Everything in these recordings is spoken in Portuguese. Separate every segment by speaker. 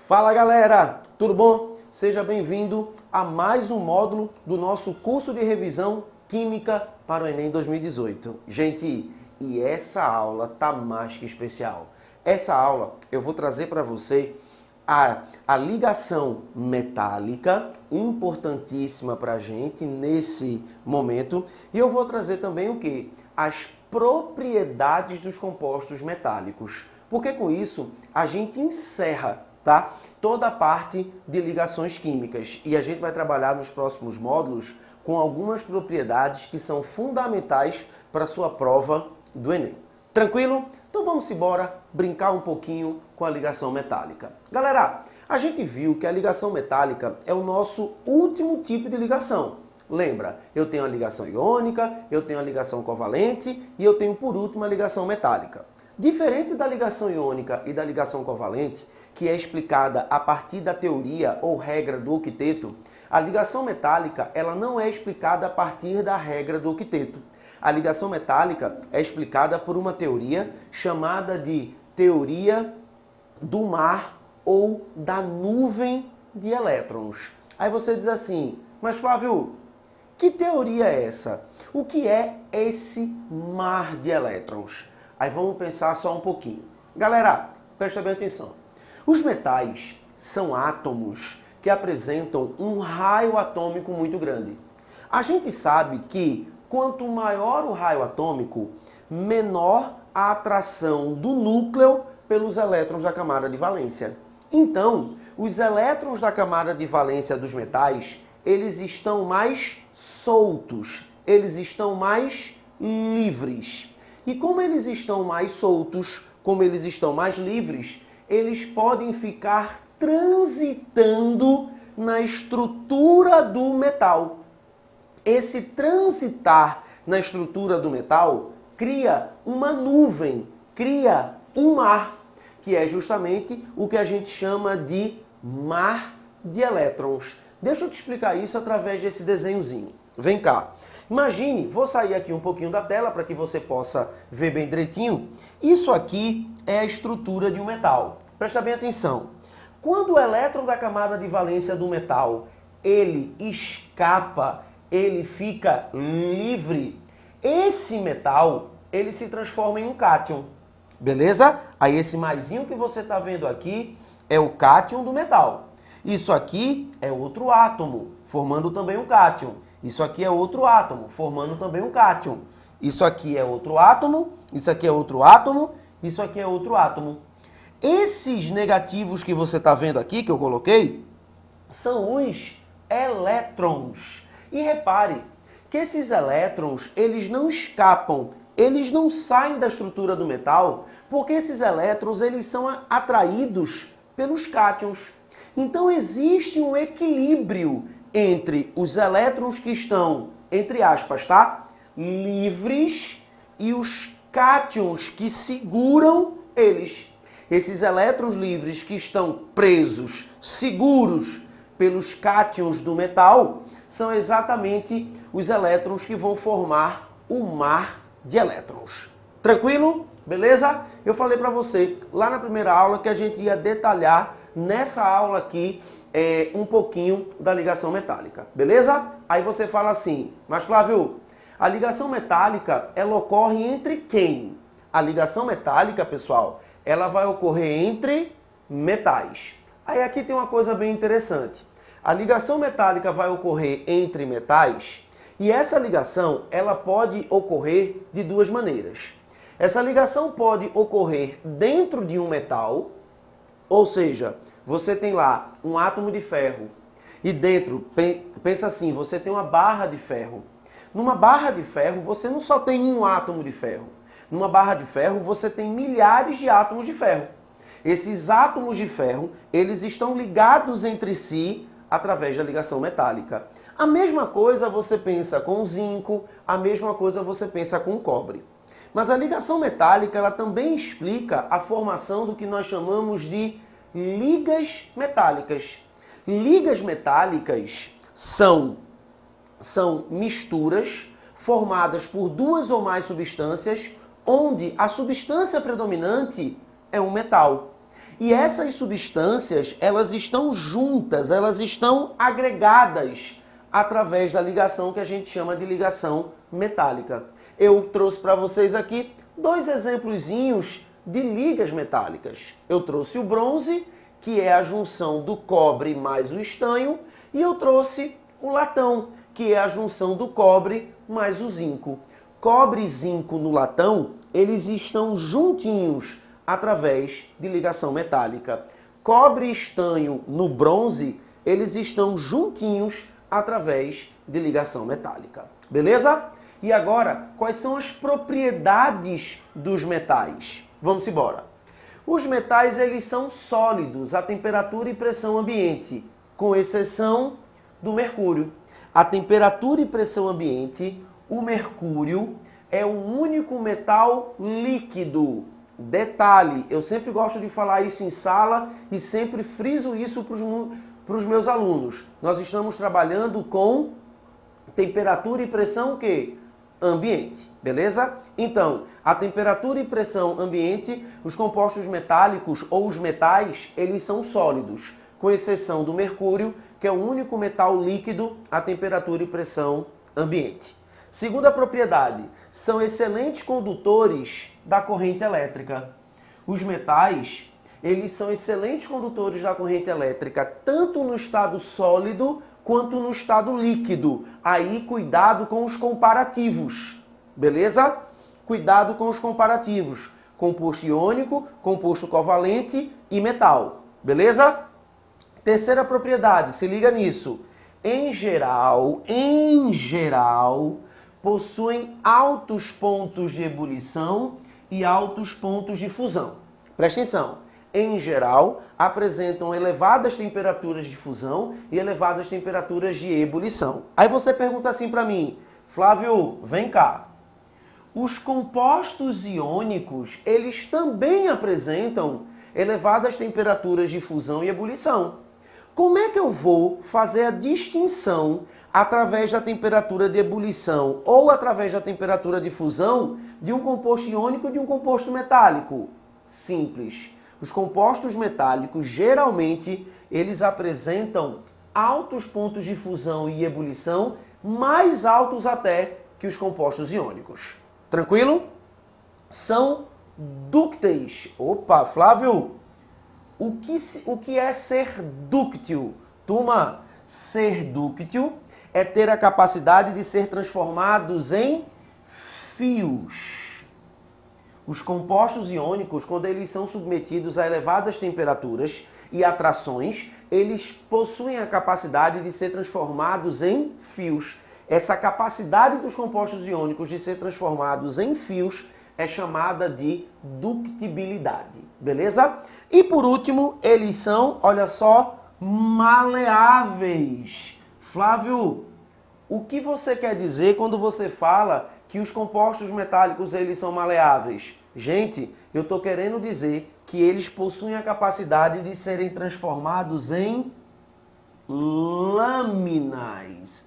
Speaker 1: Fala galera, tudo bom? Seja bem-vindo a mais um módulo do nosso curso de revisão Química para o Enem 2018. Gente, e essa aula tá mais que especial. Essa aula eu vou trazer para você a ligação metálica, importantíssima para a gente nesse momento. E eu vou trazer também o quê? As propriedades dos compostos metálicos. Porque com isso a gente encerra, tá? Toda a parte de ligações químicas. E a gente vai trabalhar nos próximos módulos com algumas propriedades que são fundamentais para a sua prova do Enem. Tranquilo? Então vamos embora brincar um pouquinho com a ligação metálica. Galera, a gente viu que a ligação metálica é o nosso último tipo de ligação. Lembra, eu tenho a ligação iônica, eu tenho a ligação covalente e eu tenho por último a ligação metálica. Diferente da ligação iônica e da ligação covalente, que é explicada a partir da teoria ou regra do octeto, a ligação metálica ela não é explicada a partir da regra do octeto. A ligação metálica é explicada por uma teoria chamada de teoria do mar ou da nuvem de elétrons. Aí você diz assim, mas Flávio, que teoria é essa? O que é esse mar de elétrons? Aí vamos pensar só um pouquinho. Galera, presta bem atenção. Os metais são átomos que apresentam um raio atômico muito grande. A gente sabe que quanto maior o raio atômico, menor a atração do núcleo pelos elétrons da camada de valência. Então, os elétrons da camada de valência dos metais, eles estão mais soltos, eles estão mais livres. E como eles estão mais soltos, como eles estão mais livres, eles podem ficar transitando na estrutura do metal. Esse transitar na estrutura do metal cria uma nuvem, cria um mar, que é justamente o que a gente chama de mar de elétrons. Deixa eu te explicar isso através desse desenhozinho. Vem cá. Imagine, vou sair aqui um pouquinho da tela para que você possa ver bem direitinho. Isso aqui é a estrutura de um metal. Presta bem atenção. Quando o elétron da camada de valência do metal, ele escapa, ele fica livre, esse metal, ele se transforma em um cátion. Beleza? Aí esse maisinho que você está vendo aqui é o cátion do metal. Isso aqui é outro átomo, formando também um cátion. Isso aqui é outro átomo, formando também um cátion. Isso aqui é outro átomo, isso aqui é outro átomo, isso aqui é outro átomo. Esses negativos que você está vendo aqui, que eu coloquei, são os elétrons. E repare que esses elétrons, eles não escapam, eles não saem da estrutura do metal, porque esses elétrons, eles são atraídos pelos cátions. Então existe um equilíbrio entre os elétrons que estão, entre aspas, tá? Livres e os cátions que seguram eles. Esses elétrons livres que estão presos, seguros pelos cátions do metal, são exatamente os elétrons que vão formar o mar de elétrons. Tranquilo? Beleza? Eu falei para você lá na primeira aula que a gente ia detalhar nessa aula aqui um pouquinho da ligação metálica. Beleza? Aí você fala assim, mas Flávio, a ligação metálica, ela ocorre entre quem? A ligação metálica, pessoal, ela vai ocorrer entre metais. Aí aqui tem uma coisa bem interessante. A ligação metálica vai ocorrer entre metais e essa ligação ela pode ocorrer de duas maneiras. Essa ligação pode ocorrer dentro de um metal, ou seja, você tem lá um átomo de ferro e dentro, pensa assim, você tem uma barra de ferro. Numa barra de ferro você não só tem um átomo de ferro. Numa barra de ferro você tem milhares de átomos de ferro. Esses átomos de ferro, eles estão ligados entre si através da ligação metálica. A mesma coisa você pensa com o zinco, a mesma coisa você pensa com o cobre. Mas a ligação metálica ela também explica a formação do que nós chamamos de ligas metálicas. Ligas metálicas são misturas formadas por duas ou mais substâncias, onde a substância predominante é um metal. E essas substâncias, elas estão juntas, elas estão agregadas através da ligação que a gente chama de ligação metálica. Eu trouxe para vocês aqui dois exemplozinhos de ligas metálicas. Eu trouxe o bronze, que é a junção do cobre mais o estanho, e eu trouxe o latão, que é a junção do cobre mais o zinco. Cobre e zinco no latão, eles estão juntinhos através de ligação metálica. Cobre e estanho no bronze, eles estão juntinhos através de ligação metálica. Beleza? E agora, quais são as propriedades dos metais? Vamos embora. Os metais, eles são sólidos a temperatura e pressão ambiente, com exceção do mercúrio. A temperatura e pressão ambiente, o mercúrio é o único metal líquido. Detalhe, eu sempre gosto de falar isso em sala e sempre friso isso para os meus alunos. Nós estamos trabalhando com temperatura e pressão o quê? Ambiente, beleza? Então, a temperatura e pressão ambiente, os compostos metálicos ou os metais, eles são sólidos, com exceção do mercúrio, que é o único metal líquido a temperatura e pressão ambiente. Segunda propriedade, são excelentes condutores da corrente elétrica. Os metais, eles são excelentes condutores da corrente elétrica, tanto no estado sólido quanto no estado líquido. Aí, cuidado com os comparativos, beleza? Cuidado com os comparativos. Composto iônico, composto covalente e metal, beleza? Terceira propriedade, se liga nisso. Em geral, possuem altos pontos de ebulição e altos pontos de fusão. Presta atenção. Em geral, apresentam elevadas temperaturas de fusão e elevadas temperaturas de ebulição. Aí você pergunta assim para mim, Flávio, vem cá. Os compostos iônicos, eles também apresentam elevadas temperaturas de fusão e ebulição. Como é que eu vou fazer a distinção através da temperatura de ebulição ou através da temperatura de fusão de um composto iônico e de um composto metálico? Simples. Os compostos metálicos, geralmente, eles apresentam altos pontos de fusão e ebulição, mais altos até que os compostos iônicos. Tranquilo? São dúcteis. Opa, Flávio, o que é ser dúctil? Turma, ser dúctil é ter a capacidade de ser transformados em fios. Os compostos iônicos, quando eles são submetidos a elevadas temperaturas e atrações, eles possuem a capacidade de ser transformados em fios. Essa capacidade dos compostos iônicos de ser transformados em fios é chamada de ductibilidade, beleza? E por último, eles são, olha só, maleáveis. Flávio, o que você quer dizer quando você fala que os compostos metálicos eles são maleáveis? Gente, eu estou querendo dizer que eles possuem a capacidade de serem transformados em lâminas.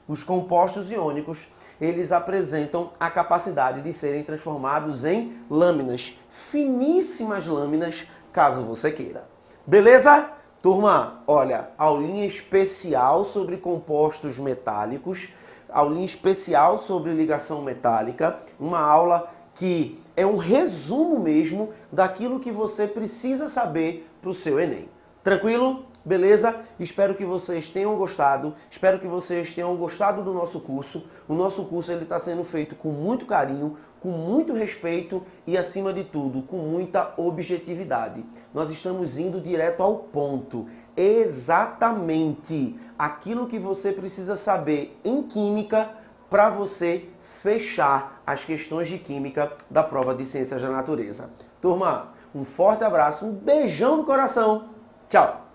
Speaker 1: Os compostos iônicos, eles apresentam a capacidade de serem transformados em lâminas, finíssimas lâminas, caso você queira. Beleza? Turma, olha, aulinha especial sobre compostos metálicos, aulinha especial sobre ligação metálica, uma aula que é um resumo mesmo daquilo que você precisa saber para o seu Enem. Tranquilo? Beleza? Espero que vocês tenham gostado, espero que vocês tenham gostado do nosso curso. O nosso curso está sendo feito com muito carinho, com muito respeito e, acima de tudo, com muita objetividade. Nós estamos indo direto ao ponto, exatamente aquilo que você precisa saber em química para você fechar as questões de química da prova de Ciências da Natureza. Turma, um forte abraço, um beijão no coração. Tchau!